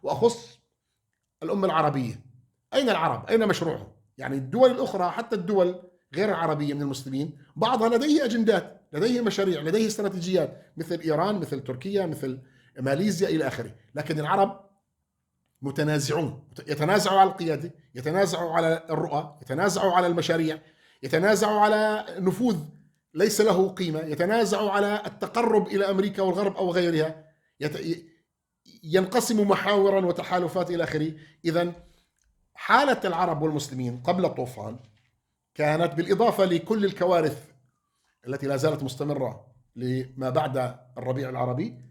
وأخص الأمة العربية. أين العرب؟ أين مشروعهم؟ يعني الدول الأخرى، حتى الدول غير العربية من المسلمين، بعضها لديه أجندات، لديه مشاريع، لديه استراتيجيات، مثل إيران، مثل تركيا، مثل ماليزيا إلى آخره. لكن العرب متنازعون، يتنازعوا على القيادة، يتنازعوا على الرؤى، يتنازعوا على المشاريع، يتنازعوا على نفوذ ليس له قيمة، يتنازعوا على التقرب إلى أمريكا والغرب أو غيرها، ينقسم محاورا وتحالفات إلى آخره. إذن حالة العرب والمسلمين قبل الطوفان كانت، بالإضافة لكل الكوارث التي لا زالت مستمرة لما بعد الربيع العربي،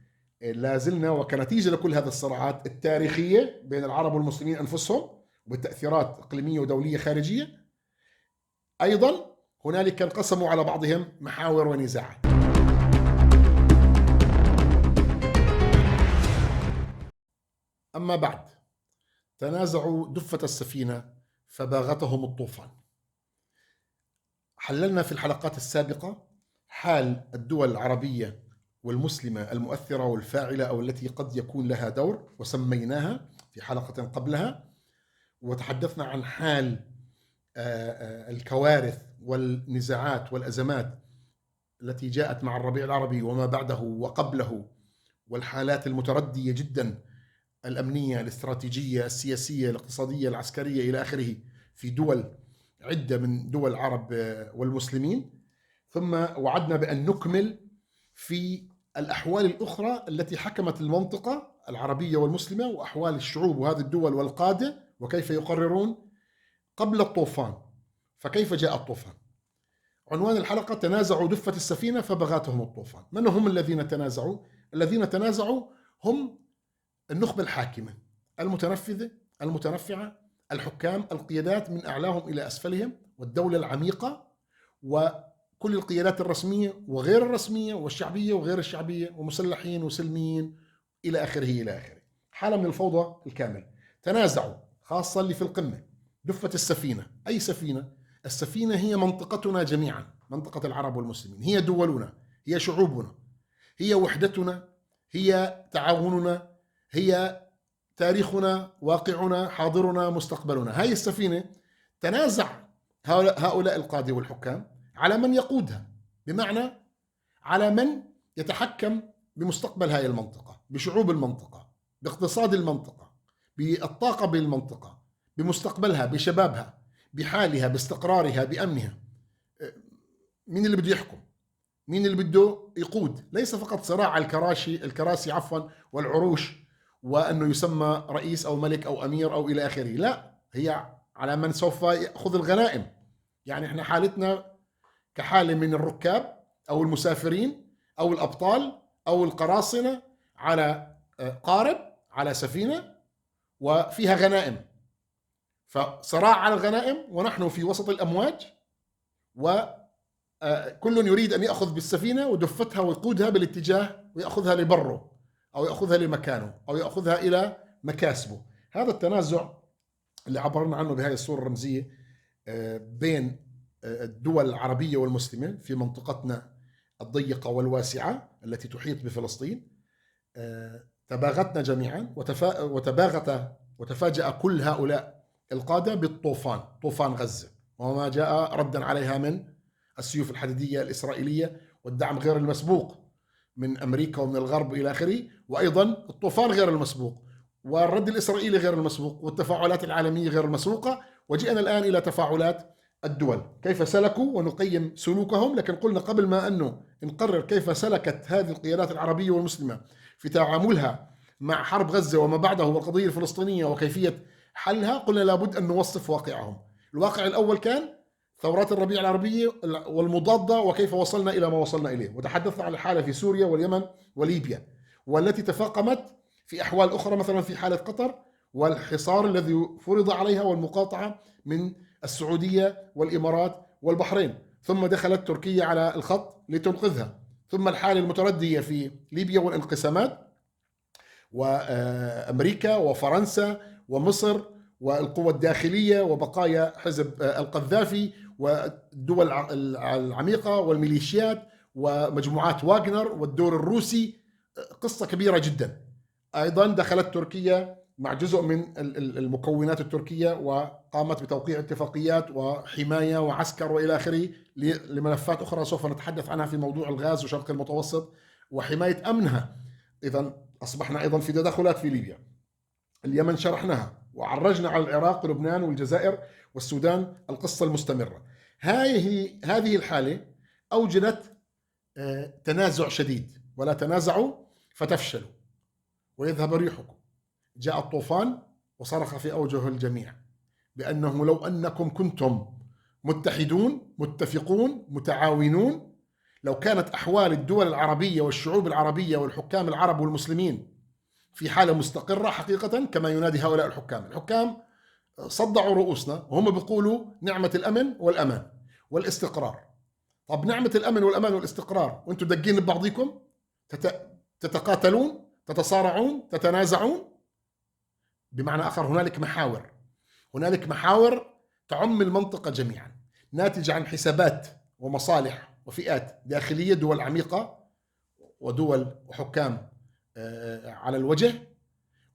لا زلنا وكنتيجة لكل هذه الصراعات التاريخية بين العرب والمسلمين أنفسهم وبالتأثيرات إقليمية ودولية خارجية، أيضا هنالك انقسموا على بعضهم محاور ونزاعات. أما بعد، تنازعوا دفة السفينة فباغتهم الطوفان. حللنا في الحلقات السابقة حال الدول العربية والمسلمة المؤثرة والفاعلة، أو التي قد يكون لها دور، وسميناها في حلقة قبلها، وتحدثنا عن حال الكوارث والنزاعات والأزمات التي جاءت مع الربيع العربي وما بعده وقبله، والحالات المتردية جدا، الأمنية، الاستراتيجية، السياسية، الاقتصادية، العسكرية إلى آخره، في دول عدة من دول العرب والمسلمين. ثم وعدنا بأن نكمل في الأحوال الأخرى التي حكمت المنطقة العربية والمسلمة، وأحوال الشعوب وهذه الدول والقادة، وكيف يقررون قبل الطوفان. فكيف جاء الطوفان؟ عنوان الحلقة: تنازعوا دفة السفينة فبغتهم الطوفان. من هم الذين تنازعوا؟ الذين تنازعوا هم النخبة الحاكمة المتنفذة المتنفعة، الحكام، القيادات من أعلاهم إلى أسفلهم، والدولة العميقة، وكل القيادات الرسمية وغير الرسمية والشعبية وغير الشعبية، ومسلحين وسلميين إلى آخره إلى آخره. حالة من الفوضى الكامل. تنازعوا، خاصة اللي في القمة، دفة السفينة. أي سفينة؟ السفينة هي منطقتنا جميعا، منطقة العرب والمسلمين، هي دولنا، هي شعوبنا، هي وحدتنا، هي تعاوننا، هي تاريخنا، واقعنا، حاضرنا، مستقبلنا. هاي السفينة تنازع هؤلاء القادة والحكام على من يقودها، بمعنى على من يتحكم بمستقبل هاي المنطقة، بشعوب المنطقة، باقتصاد المنطقة، بالطاقة بالمنطقة، بمستقبلها، بشبابها، بحالها، باستقرارها، بأمنها. مين اللي بده يحكم؟ مين اللي بده يقود؟ ليس فقط صراع على الكراسي والعروش، وأنه يسمى رئيس أو ملك أو أمير أو إلى آخره. لا، هي على من سوف يأخذ الغنائم. يعني احنا حالتنا كحالة من الركاب أو المسافرين أو الأبطال أو القراصنة على قارب، على سفينة وفيها غنائم، فصراع على الغنائم ونحن في وسط الأمواج، وكل يريد أن يأخذ بالسفينة ودفتها ويقودها بالاتجاه، ويأخذها لبره أو يأخذها لمكانه أو يأخذها إلى مكاسبه. هذا التنازع اللي عبرنا عنه بهذه الصورة الرمزية بين الدول العربية والمسلمة في منطقتنا الضيقة والواسعة التي تحيط بفلسطين، تباغتنا جميعا وتفاجأ كل هؤلاء القادة بالطوفان، طوفان غزة، وما جاء ردا عليها من السيوف الحديدية الإسرائيلية والدعم غير المسبوق من أمريكا ومن الغرب إلى آخره، وأيضا الطوفان غير المسبوق، والرد الإسرائيلي غير المسبوق، والتفاعلات العالمية غير المسبوقة. وجئنا الآن إلى تفاعلات الدول، كيف سلكوا ونقيم سلوكهم. لكن قلنا قبل ما أنه نقرر كيف سلكت هذه القيادات العربية والمسلمة في تعاملها مع حرب غزة وما بعده والقضية الفلسطينية وكيفية حلها، قلنا لابد أن نوصف واقعهم. الواقع الأول كان ثورات الربيع العربية والمضادة، وكيف وصلنا إلى ما وصلنا إليه، وتحدثنا عن الحالة في سوريا واليمن وليبيا، والتي تفاقمت في أحوال أخرى، مثلا في حالة قطر والحصار الذي فرض عليها والمقاطعة من السعودية والإمارات والبحرين، ثم دخلت تركيا على الخط لتنقذها، ثم الحالة المتردية في ليبيا والانقسامات، وأمريكا وفرنسا ومصر والقوى الداخلية وبقايا حزب القذافي والدول العميقة والميليشيات ومجموعات واغنر والدور الروسي. قصة كبيرة جدا. أيضا دخلت تركيا مع جزء من المكونات التركية، وقامت بتوقيع اتفاقيات وحماية وعسكر وإلى آخره لملفات أخرى سوف نتحدث عنها في موضوع الغاز وشرق المتوسط وحماية أمنها. إذا أصبحنا أيضا في تدخلات في ليبيا. اليمن شرحناها، وعرجنا على العراق ولبنان والجزائر والسودان القصة المستمرة. هذه الحالة أوجدت تنازع شديد، ولا تنازعوا فتفشلوا ويذهب ريحكم. جاء الطوفان وصرخ في أوجه الجميع بأنه لو أنكم كنتم متحدون متفقون متعاونون، لو كانت أحوال الدول العربية والشعوب العربية والحكام العرب والمسلمين في حالة مستقرة حقيقة كما ينادي هؤلاء الحكام صدعوا رؤوسنا وهم بيقولوا نعمة الأمن والأمان والاستقرار. طب نعمة الأمن والأمان والاستقرار وانتم دقين ببعضكم، تتقاتلون، تتصارعون، تتنازعون. بمعنى آخر هنالك محاور تعم المنطقة جميعا، ناتجة عن حسابات ومصالح وفئات داخلية، دول عميقة ودول وحكام على الوجه،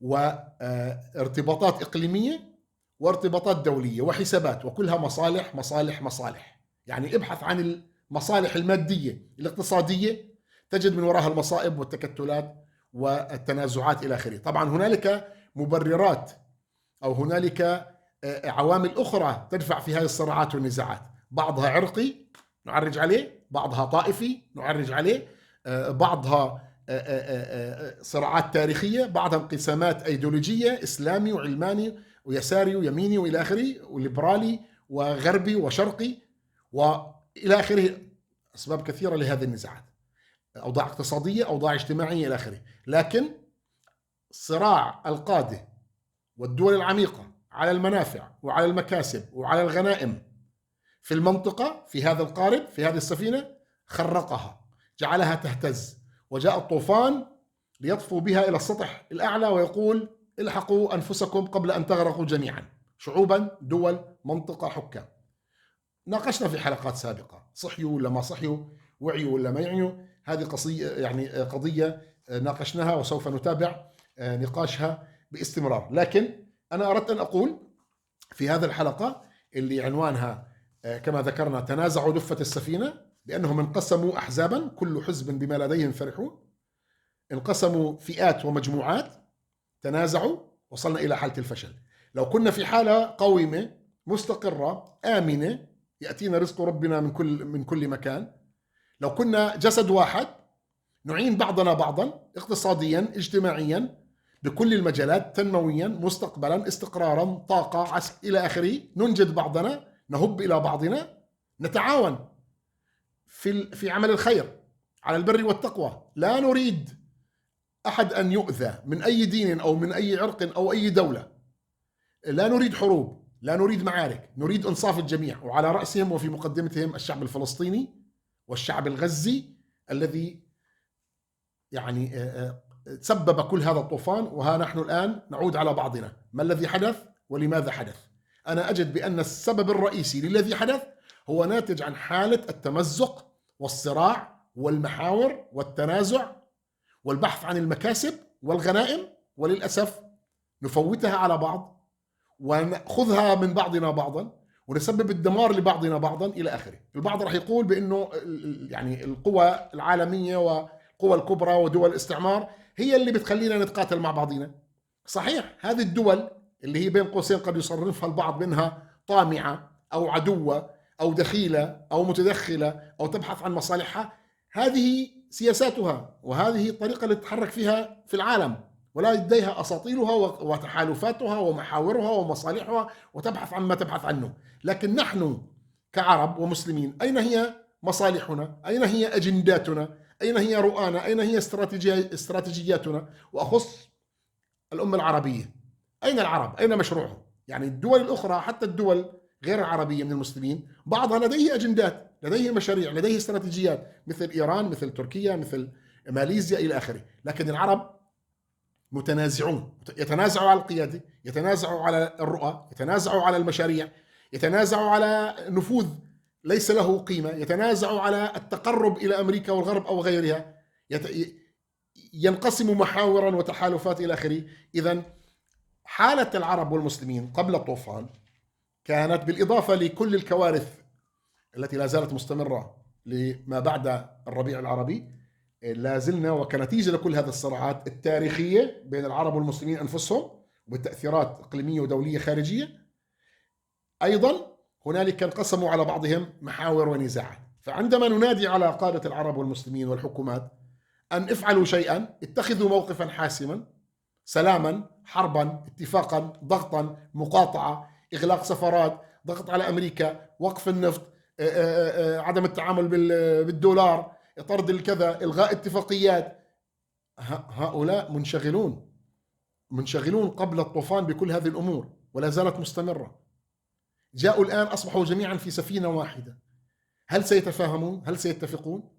وارتباطات إقليمية وارتباطات دولية وحسابات، وكلها مصالح مصالح مصالح. يعني ابحث عن المصالح المادية الاقتصادية تجد من وراها المصائب والتكتلات والتنازعات إلى آخره. طبعا هنالك مبررات أو هنالك عوامل أخرى تدفع في هذه الصراعات والنزاعات، بعضها عرقي نعرج عليه، بعضها طائفي نعرج عليه، بعضها صراعات تاريخية، بعضها انقسامات أيديولوجية، إسلامي وعلماني ويساري ويميني وإلى آخره، وليبرالي وغربي وشرقي وإلى آخره. أسباب كثيرة لهذه النزاعات، أوضاع اقتصادية، أوضاع اجتماعية إلى آخره. لكن صراع القادة والدول العميقة على المنافع وعلى المكاسب وعلى الغنائم في المنطقة، في هذا القارب، في هذه السفينة، خرقها، جعلها تهتز، وجاء الطوفان ليطفو بها إلى السطح الأعلى ويقول الحقوا أنفسكم قبل أن تغرقوا جميعا، شعوبا، دول، منطقة، حكام. ناقشنا في حلقات سابقة صحيوا ولا ما صحيوا، وعيوا ولا ما يعيوا. هذه قضية ناقشناها وسوف نتابع نقاشها باستمرار. لكن أنا أردت أن أقول في هذه الحلقة اللي عنوانها كما ذكرنا تنازعوا دفة السفينة، بأنهم انقسموا أحزابا، كل حزب بما لديهم فرحون، انقسموا فئات ومجموعات، تنازعوا، وصلنا إلى حالة الفشل. لو كنا في حالة قويمة مستقرة آمنة يأتينا رزق ربنا من كل مكان، لو كنا جسد واحد نعين بعضنا بعضا اقتصاديا اجتماعيا بكل المجالات، تنمويا مستقبلا استقرارا طاقة إلى آخره، ننجد بعضنا، نهب إلى بعضنا، نتعاون في عمل الخير على البر والتقوى. لا نريد أحد أن يؤذى من أي دين أو من أي عرق أو أي دولة، لا نريد حروب، لا نريد معارك، نريد إنصاف الجميع، وعلى رأسهم وفي مقدمتهم الشعب الفلسطيني والشعب الغزي الذي يعني تسبب كل هذا الطوفان. وها نحن الآن نعود على بعضنا، ما الذي حدث ولماذا حدث؟ أنا أجد بأن السبب الرئيسي للذي حدث هو ناتج عن حالة التمزق والصراع والمحاور والتنازع والبحث عن المكاسب والغنائم، وللأسف نفوتها على بعض ونأخذها من بعضنا بعضا ونسبب الدمار لبعضنا بعضا إلى آخره. البعض راح يقول بأنه يعني القوى العالمية والقوى الكبرى ودول الاستعمار هي اللي بتخلينا نتقاتل مع بعضنا. صحيح، هذه الدول اللي هي بين قوسين قد يصرفها البعض منها طامعة أو عدوة أو دخيلة أو متدخلة أو تبحث عن مصالحها، هذه سياساتها وهذه الطريقة اللي تتحرك فيها في العالم، ولا لديها أساطيلها وتحالفاتها ومحاورها ومصالحها وتبحث عن ما تبحث عنه. لكن نحن كعرب ومسلمين أين هي مصالحنا؟ أين هي أجنداتنا؟ أين هي رؤانا؟ أين هي استراتيجياتنا؟ وأخص الأمة العربية، أين العرب؟ أين مشروعهم؟ يعني الدول الأخرى، حتى الدول غير العربية من المسلمين، بعضها لديه أجندات، لديه مشاريع، لديه استراتيجيات، مثل إيران، مثل تركيا، مثل ماليزيا إلى آخره. لكن العرب متنازعون، يتنازعوا على القيادة، يتنازعوا على الرؤى، يتنازعوا على المشاريع، يتنازعوا على نفوذ ليس له قيمة، يتنازعوا على التقرب إلى أمريكا والغرب أو غيرها، ينقسم محاورا وتحالفات إلى آخره. إذن حالة العرب والمسلمين قبل الطوفان كانت بالإضافة لكل الكوارث التي لا زالت مستمرة لما بعد الربيع العربي، لا زلنا وكنتيجة لكل هذه الصراعات التاريخية بين العرب والمسلمين أنفسهم وبالتأثيرات إقليمية ودولية خارجية، أيضا هنالك انقسموا على بعضهم محاور ونزاعات. فعندما ننادي على قادة العرب والمسلمين والحكومات أن افعلوا شيئا، اتخذوا موقفا حاسما، سلاما، حربا، اتفاقا، ضغطا، مقاطعة، إغلاق سفارات، ضغط على أمريكا، وقف النفط، عدم التعامل بالدولار، طرد الكذا، إلغاء اتفاقيات، هؤلاء منشغلون قبل الطوفان بكل هذه الأمور ولا زالت مستمرة. جاءوا الآن أصبحوا جميعا في سفينة واحدة. هل سيتفاهمون؟ هل سيتفقون؟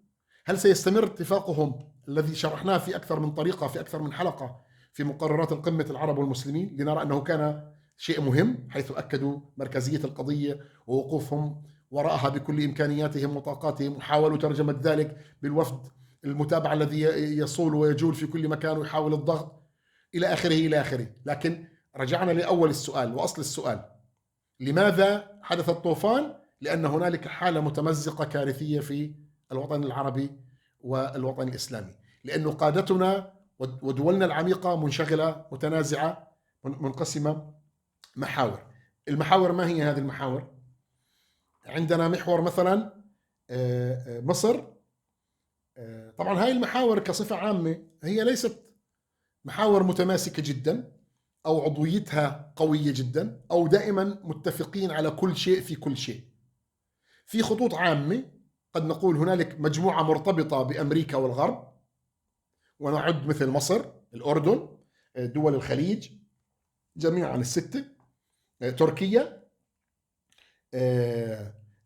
هل سيستمر اتفاقهم الذي شرحناه في أكثر من طريقة في أكثر من حلقة في مقررات القمة العرب والمسلمين، لنرى أنه كان شيء مهم، حيث أكدوا مركزية القضية ووقوفهم وراءها بكل إمكانياتهم وطاقاتهم، وحاولوا ترجمة ذلك بالوفد المتابع الذي يصول ويجول في كل مكان ويحاول الضغط إلى آخره إلى آخره. لكن رجعنا لأول السؤال وأصل السؤال: لماذا حدث الطوفان؟ لأن هنالك حالة متمزقة كارثية في الوطن العربي والوطن الإسلامي، لأن قادتنا ودولنا العميقة منشغلة متنازعة منقسمة. المحاور ما هي هذه المحاور؟ عندنا محور مثلا مصر. طبعا هاي المحاور كصفة عامة هي ليست محاور متماسكة جدا أو عضويتها قوية جدا أو دائما متفقين على كل شيء في كل شيء. في خطوط عامة قد نقول هنالك مجموعة مرتبطة بأمريكا والغرب، ونعد مثل مصر، الأردن، دول الخليج جميعا الستة، تركيا،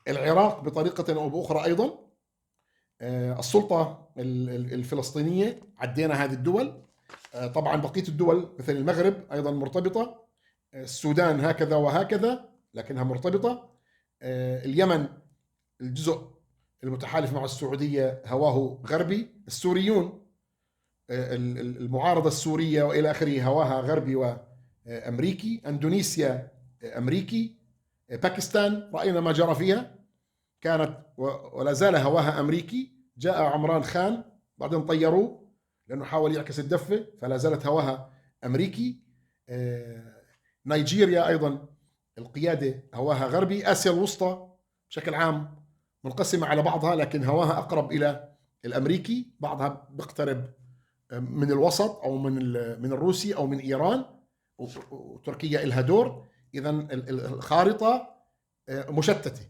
العراق بطريقة أو بأخرى أيضا، السلطة الفلسطينية، عدينا هذه الدول. طبعا بقية الدول مثل المغرب أيضا مرتبطة، السودان هكذا وهكذا لكنها مرتبطة، اليمن الجزء المتحالف مع السعودية هواه غربي، السوريون المعارضة السورية وإلى آخره هواها غربي وأمريكي، أندونيسيا أمريكي، باكستان رأينا ما جرى فيها كانت ولا زال هواها أمريكي. جاء عمران خان بعدين طيروه لأنه حاول يعكس الدفة فلا زالت هواها أمريكي. نيجيريا أيضا القيادة هواها غربي. آسيا الوسطى بشكل عام منقسمة على بعضها لكن هواها أقرب إلى الأمريكي، بعضها بيقترب من الوسط أو من الروسي أو من إيران، وتركيا إلها دور. إذا الخارطة مشتتة.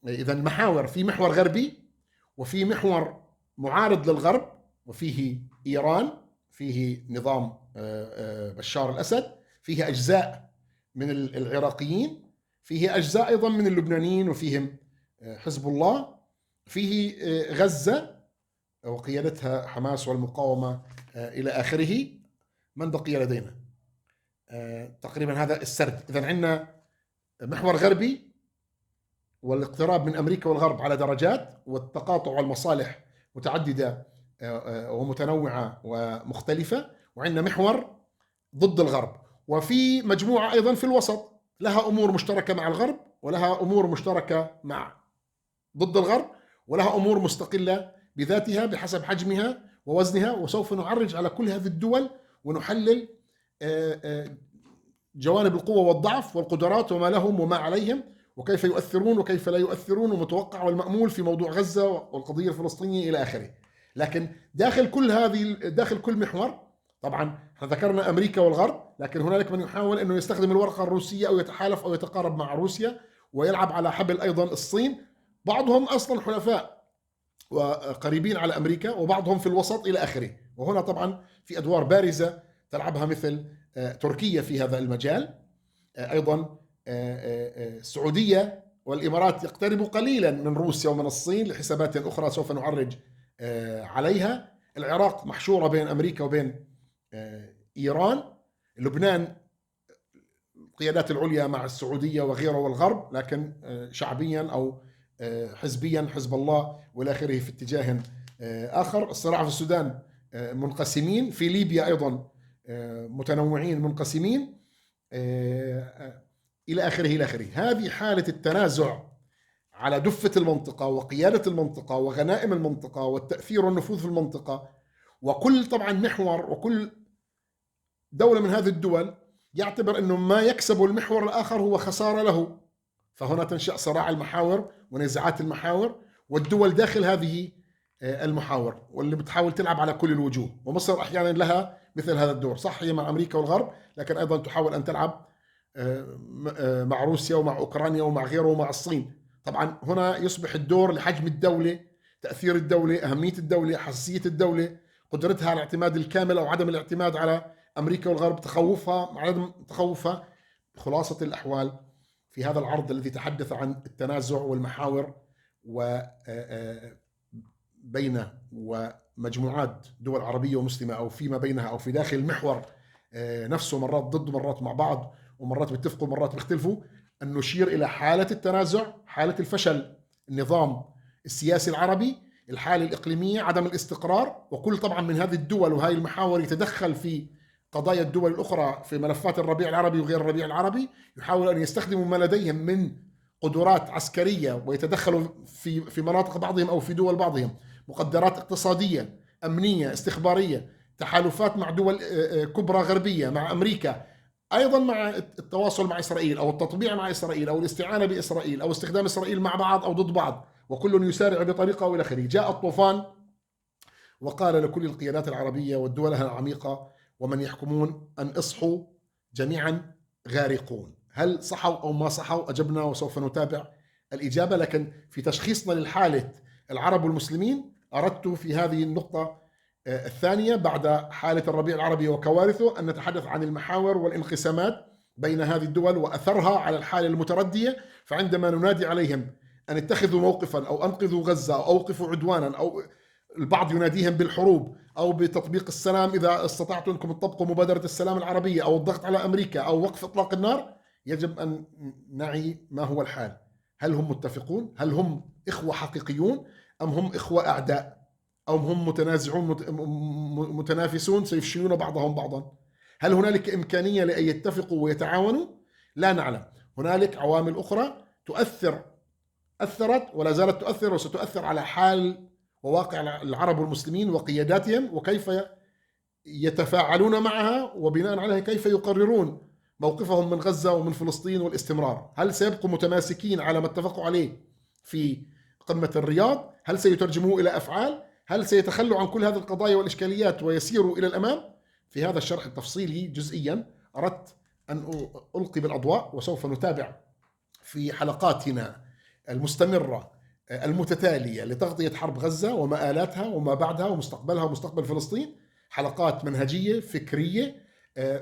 إذا المحاور: في محور غربي وفي محور معارض للغرب وفيه إيران، فيه نظام بشار الأسد، فيه أجزاء من العراقيين، فيه أجزاء أيضا من اللبنانيين وفيهم حزب الله، فيه غزة وقيادتها حماس والمقاومة إلى آخره. من بقي لدينا؟ تقريبا هذا السرد. إذا عندنا محور غربي والاقتراب من أمريكا والغرب على درجات، والتقاطع والمصالح متعددة ومتنوعة ومختلفة، وعندنا محور ضد الغرب، وفي مجموعة أيضا في الوسط لها أمور مشتركة مع الغرب ولها أمور مشتركة مع ضد الغرب ولها أمور مستقلة بذاتها بحسب حجمها ووزنها. وسوف نعرج على كل هذه الدول ونحلل جوانب القوة والضعف والقدرات وما لهم وما عليهم وكيف يؤثرون وكيف لا يؤثرون ومتوقع والمأمول في موضوع غزة والقضية الفلسطينية إلى آخره. لكن داخل كل محور طبعا احنا ذكرنا أمريكا والغرب، لكن هنالك من يحاول أنه يستخدم الورقة الروسية أو يتحالف أو يتقارب مع روسيا ويلعب على حبل أيضا الصين. بعضهم أصلا حلفاء وقريبين على أمريكا وبعضهم في الوسط إلى آخره. وهنا طبعا في أدوار بارزة تلعبها مثل تركيا في هذا المجال. أيضا السعودية والإمارات يقتربوا قليلا من روسيا ومن الصين لحسابات أخرى سوف نعرج عليها. العراق محشورة بين أمريكا وبين إيران. لبنان القيادات العليا مع السعودية وغيره والغرب، لكن شعبيا أو حزبيا حزب الله والى اخره في اتجاه آخر. الصراع في السودان منقسمين، في ليبيا أيضا متنوعين منقسمين. إلى آخره إلى آخره. هذه حالة التنازع على دفة المنطقة وقيادة المنطقة وغنائم المنطقة والتأثير والنفوذ في المنطقة، وكل طبعا محور وكل دولة من هذه الدول يعتبر أنه ما يكسبه المحور الآخر هو خسارة له، فهنا تنشأ صراع المحاور ونزاعات المحاور والدول داخل هذه المحاور، واللي بتحاول تلعب على كل الوجوه. ومصر أحيانا لها مثل هذا الدور، صح هي مع أمريكا والغرب، لكن أيضا تحاول أن تلعب مع روسيا ومع أوكرانيا ومع غيره ومع الصين. طبعا هنا يصبح الدور لحجم الدولة، تأثير الدولة، أهمية الدولة، حساسية الدولة، قدرتها على الاعتماد الكامل أو عدم الاعتماد على أمريكا والغرب، تخوفها عدم تخوفها. خلاصة الأحوال في هذا العرض الذي تحدث عن التنازع والمحاور وبين ومجموعات دول عربية ومسلمة أو فيما بينها أو في داخل المحور نفسه، مرات ضد مرات مع بعض ومرات بيتفقوا مرات بيختلفوا، أن نشير إلى حالة التنازع، حالة الفشل النظام السياسي العربي، الحالة الإقليمية، عدم الاستقرار، وكل طبعا من هذه الدول وهذه المحاور يتدخل في قضايا الدول الأخرى في ملفات الربيع العربي وغير الربيع العربي، يحاول أن يستخدموا ما لديهم من قدرات عسكرية ويتدخلوا في مناطق بعضهم أو في دول بعضهم، مقدرات اقتصادية، أمنية، استخبارية، تحالفات مع دول كبرى غربية، مع أمريكا، أيضا مع التواصل مع إسرائيل أو التطبيع مع إسرائيل أو الاستعانة بإسرائيل أو استخدام إسرائيل مع بعض أو ضد بعض، وكل يسارع بطريقة وإلى آخره. جاء الطوفان وقال لكل القيادات العربية والدول العميقة ومن يحكمون أن اصحوا جميعا غارقون. هل صحوا أو ما صحوا؟ أجبنا وسوف نتابع الإجابة، لكن في تشخيصنا للحالة العرب والمسلمين أردت في هذه النقطة الثانية بعد حالة الربيع العربي وكوارثه أن نتحدث عن المحاور والانقسامات بين هذه الدول وأثرها على الحالة المتردية. فعندما ننادي عليهم أن اتخذوا موقفا أو أنقذوا غزة أو أوقفوا عدوانا، أو البعض يناديهم بالحروب أو بتطبيق السلام إذا استطعتم أنكم تطبقوا مبادرة السلام العربية أو الضغط على أمريكا أو وقف إطلاق النار، يجب أن نعي ما هو الحال. هل هم متفقون؟ هل هم إخوة حقيقيون أم هم إخوة أعداء؟ أو هم متنازعون متنافسون سيفشلون بعضهم بعضا؟ هل هنالك إمكانية لأن يتفقوا ويتعاونوا؟ لا نعلم. هنالك عوامل أخرى أثرت ولا زالت تؤثر وستؤثر على حال وواقع العرب والمسلمين وقياداتهم، وكيف يتفاعلون معها، وبناء عليها كيف يقررون موقفهم من غزة ومن فلسطين والاستمرار. هل سيبقوا متماسكين على ما اتفقوا عليه في قمة الرياض؟ هل سيترجموه إلى أفعال؟ هل سيتخلوا عن كل هذه القضايا والإشكاليات ويسيروا إلى الأمام؟ في هذا الشرح التفصيلي جزئيا أردت أن ألقي بالأضواء، وسوف نتابع في حلقاتنا المستمرة المتتالية لتغطية حرب غزة ومآلاتها وما بعدها ومستقبلها ومستقبل فلسطين، حلقات منهجية فكرية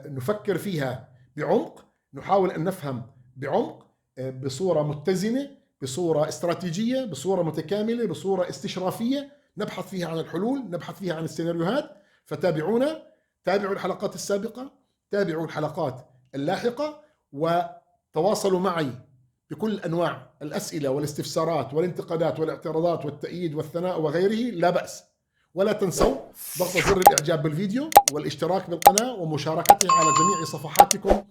نفكر فيها بعمق، نحاول أن نفهم بعمق بصورة متزنة، بصورة استراتيجية، بصورة متكاملة، بصورة استشرافية، نبحث فيها عن الحلول، نبحث فيها عن السيناريوهات. فتابعونا، تابعوا الحلقات السابقة، تابعوا الحلقات اللاحقة، وتواصلوا معي بكل أنواع الأسئلة والاستفسارات والانتقادات والاعتراضات والتأييد والثناء وغيره، لا بأس. ولا تنسوا ضغط زر الإعجاب بالفيديو والاشتراك بالقناة ومشاركته على جميع صفحاتكم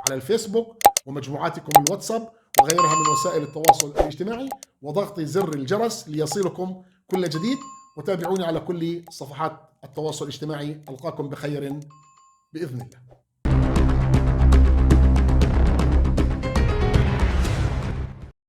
على الفيسبوك ومجموعاتكم الواتساب وغيرها من وسائل التواصل الاجتماعي، وضغط زر الجرس ليصلكم كل جديد. وتابعوني على كل صفحات التواصل الاجتماعي. ألقاكم بخير بإذن الله.